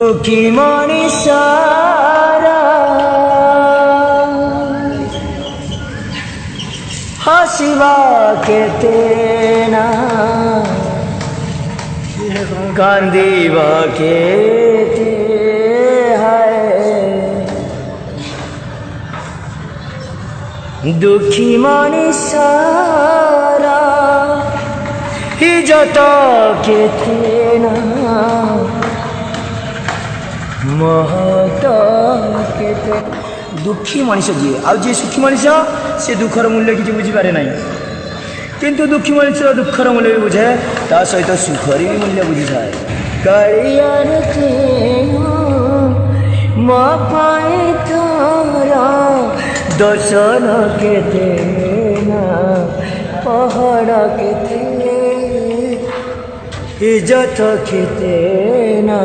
কি মনিষারা হাসিবা কেতে না কান্দিবা কেতে হায় দুঃখী মনিষারা যত কেতে না दुखी मनीष जी आउ सुखी मनीष से दुखर मूल्य किसी बुझीपारे ना किंतु दुखी मनीष दुखर मूल्य भी बुझे ता सहित सुखर भी मूल्य बुझी थाए दर्शन केते ना पहाड़ केते इज्जत केते ना